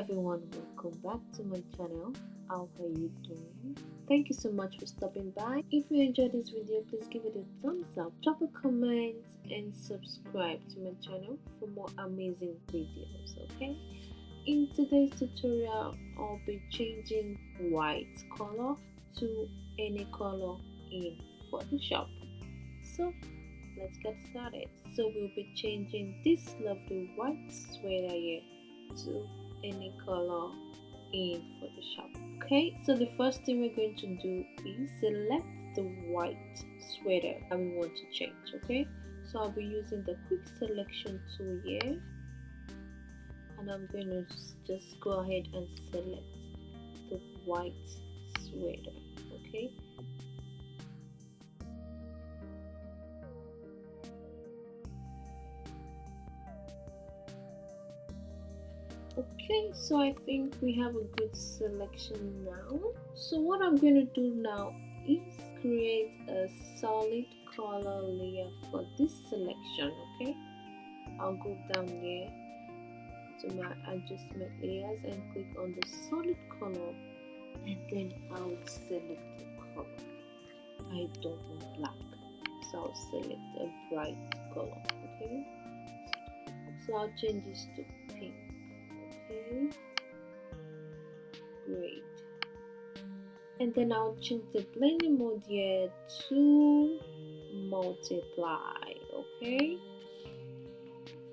everyone, welcome back to my channel. How are you doing? Thank you so much for stopping by. If you enjoyed this video, please give it a thumbs up, drop a comment and subscribe to my channel for more amazing videos, okay? In today's tutorial, I'll be changing white color to any color in Photoshop. So let's get started. So we'll be changing this lovely white sweater here to any color in Photoshop. Okay, so the first thing we're going to do is select the white sweater that we want to change. Okay, so I'll be using the quick selection tool here, and I'm going to just go ahead and select the white sweater. Okay, okay, so I think we have a good selection now. So what I'm going to do now is create a solid color layer for this selection. Okay, I'll go down here to my adjustment layers and click on the solid color, and then I'll select the color. I don't want black, so I'll select a bright color. Okay, so I'll change this to pink. Okay, great. And then I'll change the blending mode here to multiply. Okay,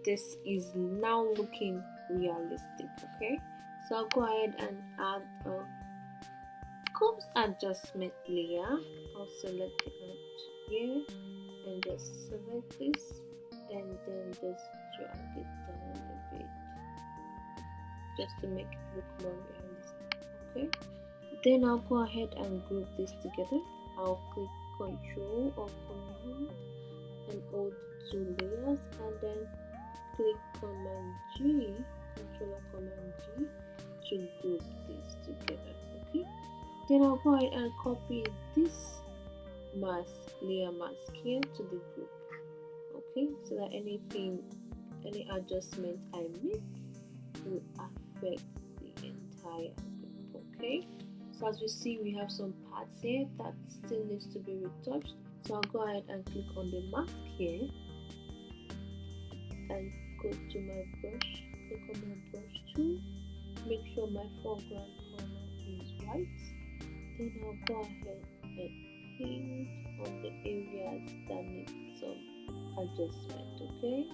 this is now looking realistic. Okay, so I'll go ahead and add a curves adjustment layer. I'll select it here and just select this, and then just drag it down a bit just to make it look more realistic. Okay, then I'll go ahead and group this together. I'll click Ctrl or Command and hold two layers, and then click Command G, Ctrl or Command G to group this together. Okay, then I'll go ahead and copy this layer mask here to the group. Okay, so that any adjustment I make will affect the entire group. Okay, so as you see, we have some parts here that still needs to be retouched. So I'll go ahead and click on the mask here and go to my brush, click on my brush tool, make sure my foreground color is white. Then I'll go ahead and paint on the areas that need some adjustment. Okay,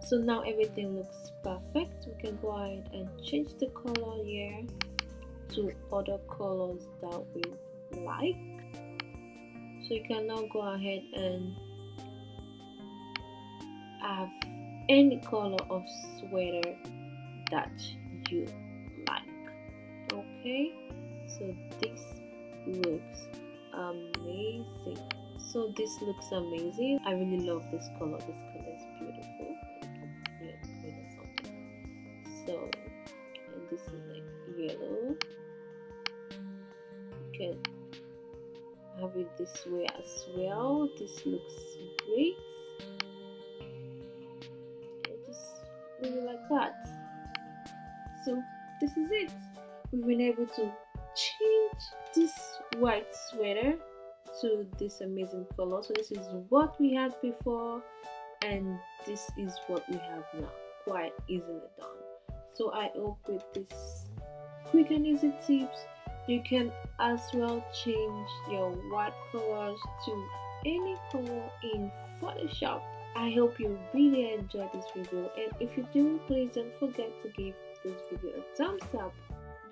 so now everything looks perfect. We can go ahead and change the color here to other colors that we like. So you can now go ahead and have any color of sweater that you like. Okay, so this looks amazing. So this looks amazing. I really love this color. This color is beautiful. So, and this is like yellow. You can have it this way as well. This looks great. I just really like that. So this is it. We've been able to change this white sweater to this amazing color. So this is what we had before, and this is what we have now. Quite easily done. So I hope with this quick and easy tips, you can as well change your white colors to any color in Photoshop. I hope you really enjoyed this video, and if you do, please don't forget to give this video a thumbs up.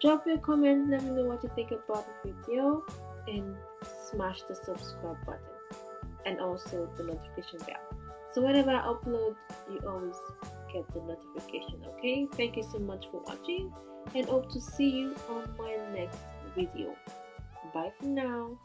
Drop your comment, let me know what you think about the video, and smash the subscribe button and also the notification bell. So whenever I upload, you always get the notification. Okay, thank you so much for watching, and hope to see you on my next video. Bye for now.